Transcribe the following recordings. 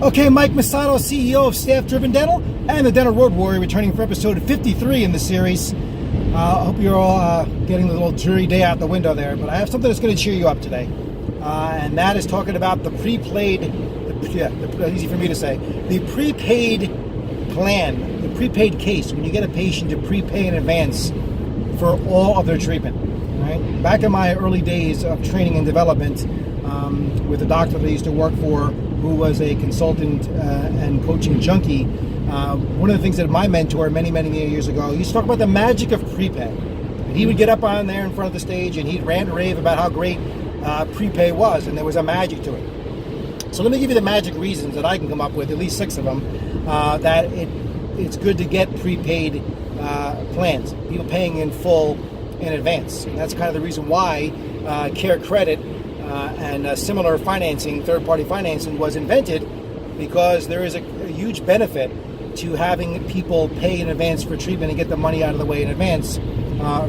Okay, Mike Masato, CEO of Staff Driven Dental and the Dental Road Warrior, returning for episode 53 in the series. I hope you're all getting the little dreary day out the window there, but I have something that's going to cheer you up today. And that is talking about the prepaid, easy for me to say, the prepaid plan, the prepaid case, when you get a patient to prepay in advance for all of their treatment. Right? Back in my early days of training and development, with a doctor that I used to work for, who was a consultant and coaching junkie, one of the things that my mentor many years ago, he used to talk about the magic of prepay. And he would get up on there in front of the stage and he'd rant and rave about how great prepay was, and there was a magic to it. So let me give you the magic reasons that I can come up with, at least 6 of them, that it's good to get prepaid plans, people paying in full in advance. And that's kind of the reason why CareCredit and similar financing, third-party financing, was invented, because there is a huge benefit to having people pay in advance for treatment and get the money out of the way in advance,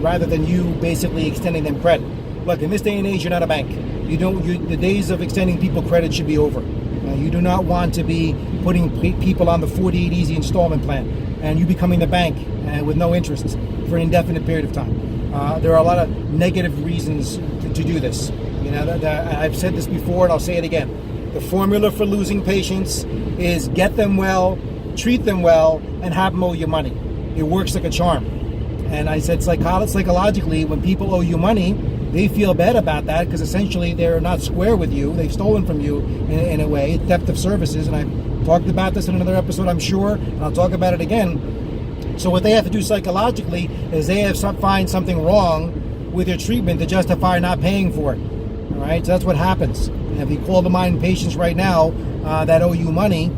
rather than you basically extending them credit. Look, in this day and age, you're not a bank. The days of extending people credit should be over. You do not want to be putting people on the 48 easy installment plan and you becoming the bank with no interest for an indefinite period of time. There are a lot of negative reasons to do this. I've said this before and I'll say it again. The formula for losing patients is get them well, treat them well, and have them owe you money. It works like a charm. And I said psychologically, when people owe you money, they feel bad about that because essentially they're not square with you. They've stolen from you in a way, theft of services. And I've talked about this in another episode, I'm sure, and I'll talk about it again. So what they have to do psychologically is they have to find something wrong with your treatment to justify not paying for it. All right, so that's what happens. And if you call to mind patients right now that owe you money,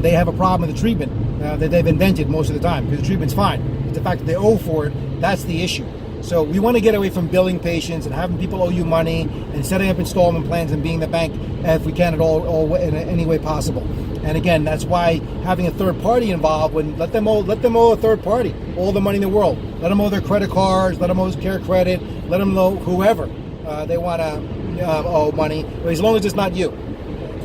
they have a problem with the treatment that they've invented most of the time, because the treatment's fine. It's the fact that they owe for it, that's the issue. So we want to get away from billing patients and having people owe you money and setting up installment plans and being the bank if we can at all in any way possible. And again, that's why having a third party involved, let them owe a third party all the money in the world. Let them owe their credit cards, let them owe CareCredit, let them owe whoever they want to owe money, as long as it's not you.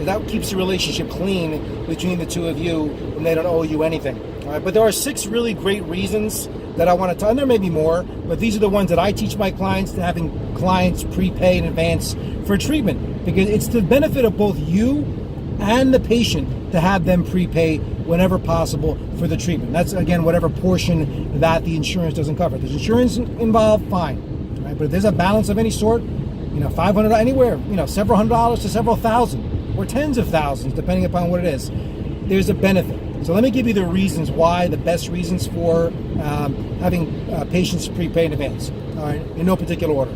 That keeps the relationship clean between the two of you when they don't owe you anything. All right, but there are 6 really great reasons that I want to tell, and there may be more, but these are the ones that I teach my clients, to having clients prepay in advance for treatment, because it's the benefit of both you and the patient to have them prepay whenever possible for the treatment. That's, again, whatever portion that the insurance doesn't cover. If there's insurance involved, fine. All right, but if there's a balance of any sort, $500, anywhere, several $100s to several thousand, or tens of thousands, depending upon what it is, there's a benefit. So let me give you the reasons why, the best reasons for having patients prepay in advance, all right, in no particular order.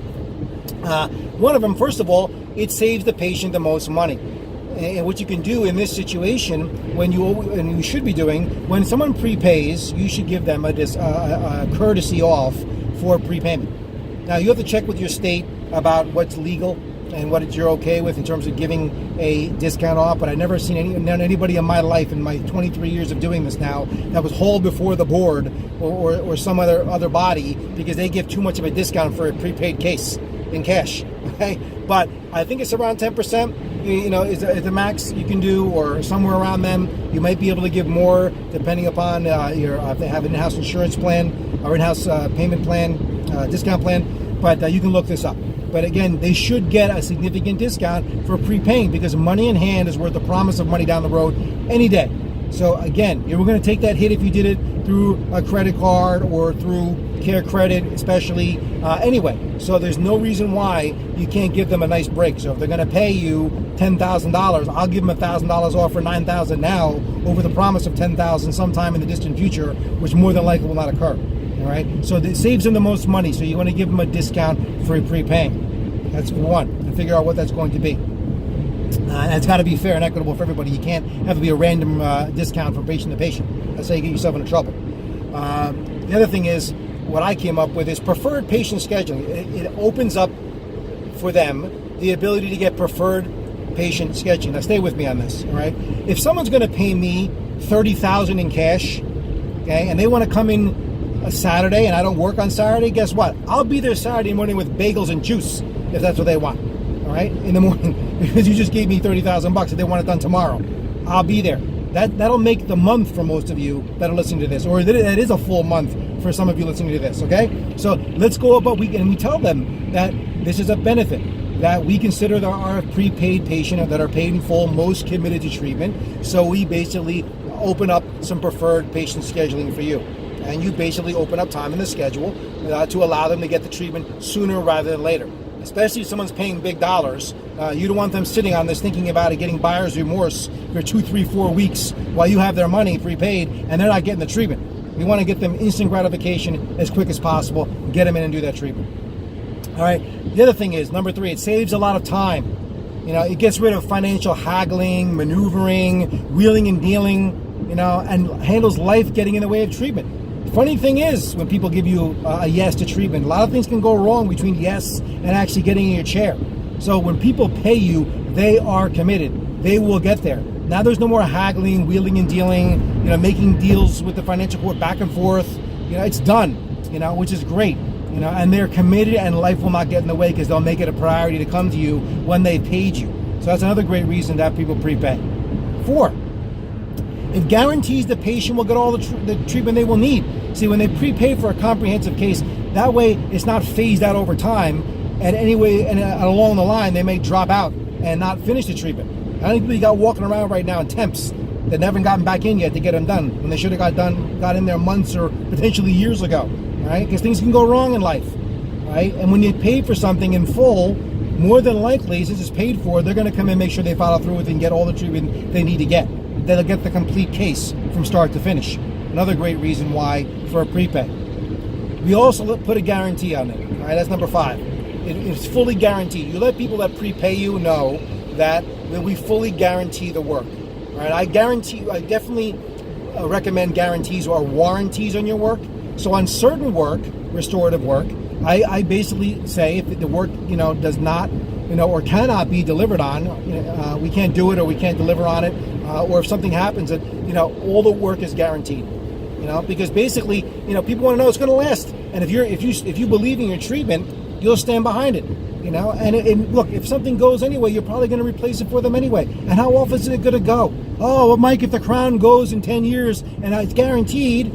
One of them, first of all, it saves the patient the most money. And what you can do in this situation, and you should be doing, when someone prepays, you should give them a courtesy off for prepayment. Now, you have to check with your state about what's legal and what you're okay with in terms of giving a discount off, but I've never seen anybody in my life, in my 23 years of doing this now, that was hauled before the board or some other body because they give too much of a discount for a prepaid case in cash. Okay, but I think it's around 10%. Is the max you can do, or somewhere around them. You might be able to give more depending upon if they have an in-house insurance plan or in-house payment plan, discount plan. But you can look this up. But again, they should get a significant discount for prepaying, because money in hand is worth the promise of money down the road any day. So again, you're going to take that hit if you did it through a credit card or through CareCredit, especially anyway. So there's no reason why you can't give them a nice break. So if they're going to pay you $10,000, I'll give them $1,000 off for $9,000 now, over the promise of $10,000 sometime in the distant future, which more than likely will not occur. All right, so it saves them the most money. So you want to give them a discount for prepaying. That's one, and figure out what that's going to be. And it's got to be fair and equitable for everybody. You can't have it be a random discount from patient to patient. That's how you get yourself into trouble. The other thing is, what I came up with is preferred patient scheduling. It opens up for them the ability to get preferred patient scheduling. Now, stay with me on this. All right, if someone's going to pay me $30,000 in cash, okay, and they want to come in a Saturday and I don't work on Saturday, guess what? I'll be there Saturday morning with bagels and juice if that's what they want. All right, in the morning, because you just gave me $30,000 if they want it done tomorrow. I'll be there. That'll make the month for most of you that are listening to this, or that is a full month for some of you listening to this, okay? So let's go about, and we tell them that this is a benefit, that we consider our prepaid patient that are paid in full most committed to treatment. So we basically open up some preferred patient scheduling for you. And you basically open up time in the schedule to allow them to get the treatment sooner rather than later. Especially if someone's paying big dollars, you don't want them sitting on this thinking about it, getting buyer's remorse for 2, 3, 4 weeks while you have their money prepaid and they're not getting the treatment. We want to get them instant gratification as quick as possible, get them in and do that treatment. All right. The other thing is, number 3, it saves a lot of time. It gets rid of financial haggling, maneuvering, wheeling and dealing, and handles life getting in the way of treatment. The funny thing is, when people give you a yes to treatment, a lot of things can go wrong between yes and actually getting in your chair. So when people pay you, they are committed. They will get there. Now there's no more haggling, wheeling and dealing, making deals with the financial court back and forth. It's done, which is great. And they're committed, and life will not get in the way because they'll make it a priority to come to you when they paid you. So that's another great reason to have people prepay. 4, it guarantees the patient will get all the treatment they will need. See, when they prepay for a comprehensive case, that way it's not phased out over time, and along the line they may drop out and not finish the treatment. I think people got walking around right now in temps that never gotten back in yet to get them done when they should have got in there months or potentially years ago. Right? Because things can go wrong in life, right? And when you pay for something in full, more than likely, since it's paid for, they're going to come in and make sure they follow through with it and get all the treatment they need to get. They'll get the complete case from start to finish. Another great reason why for a prepay. We also put a guarantee on it. All right, that's number 5. It's fully guaranteed. You let people that prepay you know that we fully guarantee the work. All right, I definitely recommend guarantees or warranties on your work. So on certain work, restorative work, I basically say if the work, does not, or cannot be delivered on, we can't do it or we can't deliver on it, or if something happens, that, all the work is guaranteed, because basically, people want to know it's going to last. And if you believe in your treatment, you'll stand behind it, and look, if something goes anyway, you're probably going to replace it for them anyway. And how often is it going to go? Oh, well, Mike, if the crown goes in 10 years and it's guaranteed,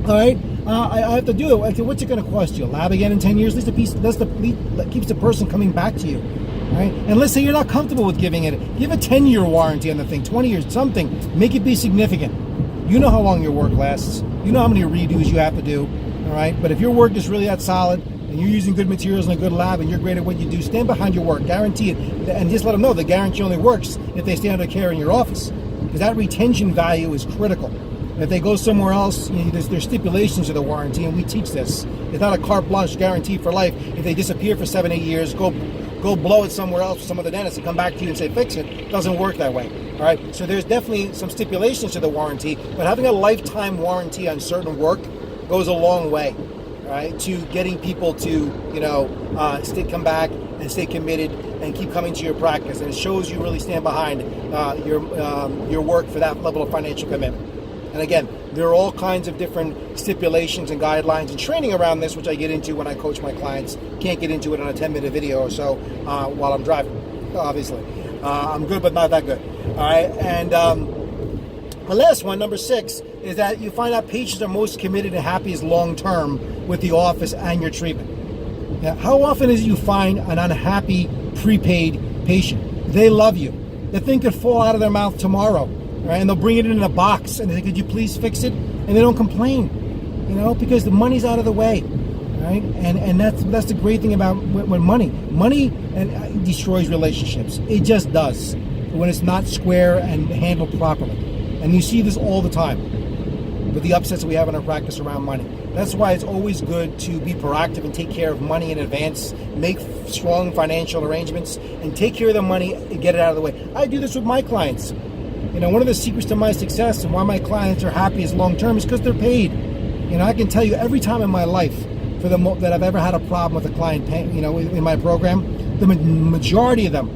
all right, I have to do it. I said, what's it going to cost you? A lab again in 10 years? That keeps the person coming back to you. All right? And let's say you're not comfortable with giving it. Give a 10-year warranty on the thing, 20 years, something. Make it be significant. You know how long your work lasts. You know how many redos you have to do. All right? But if your work is really that solid and you're using good materials in a good lab and you're great at what you do, stand behind your work. Guarantee it. And just let them know the guarantee only works if they stay under care in your office. Because that retention value is critical. If they go somewhere else, there's stipulations to the warranty, and we teach this. It's not a carte blanche guarantee for life. If they disappear for 7, 8 years, go blow it somewhere else with some other dentist and come back to you and say, fix it. It doesn't work that way. All right? So there's definitely some stipulations to the warranty, but having a lifetime warranty on certain work goes a long way, all right, to getting people to, come back and stay committed and keep coming to your practice. And it shows you really stand behind your work for that level of financial commitment. And again, there are all kinds of different stipulations and guidelines and training around this, which I get into when I coach my clients. Can't get into it on a 10-minute video or so while I'm driving, obviously. I'm good, but not that good. All right, and the last one, number 6, is that you find out patients are most committed and happiest long-term with the office and your treatment. Now, how often is it you find an unhappy prepaid patient? They love you. The thing could fall out of their mouth tomorrow. Right, and they'll bring it in a box and they say, could you please fix it? And they don't complain, because the money's out of the way, right? And that's the great thing about when money destroys relationships. It just does when it's not square and handled properly. And you see this all the time with the upsets that we have in our practice around money. That's why it's always good to be proactive and take care of money in advance, make strong financial arrangements, and take care of the money and get it out of the way. I do this with my clients. One of the secrets to my success and why my clients are happiest long-term is because they're paid. I can tell you every time in my life that I've ever had a problem with a client paying, in my program, the majority of them,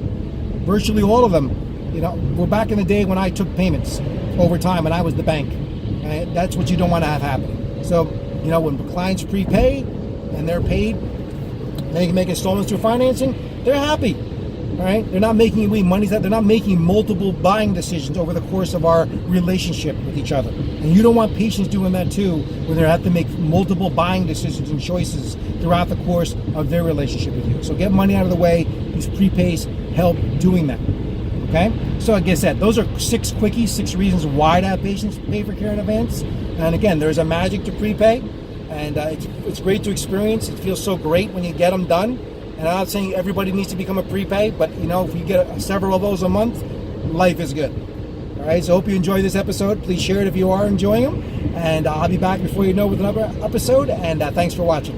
virtually all of them, were back in the day when I took payments over time and I was the bank. Right? That's what you don't want to have happen. So, when clients prepay and they're paid, they can make installments through financing, they're happy. All right, they're not making any money. They're not making multiple buying decisions over the course of our relationship with each other. And you don't want patients doing that too, where they have to make multiple buying decisions and choices throughout the course of their relationship with you. So get money out of the way. These prepays help doing that. Okay, so like I said, those are 6 quickies, 6 reasons why to have patients pay for care in advance. And again, there's a magic to prepay, and it's great to experience. It feels so great when you get them done. And I'm not saying everybody needs to become a prepay, but if you get several of those a month, life is good. All right, so I hope you enjoyed this episode. Please share it if you are enjoying them, and I'll be back before you know with another episode. And thanks for watching.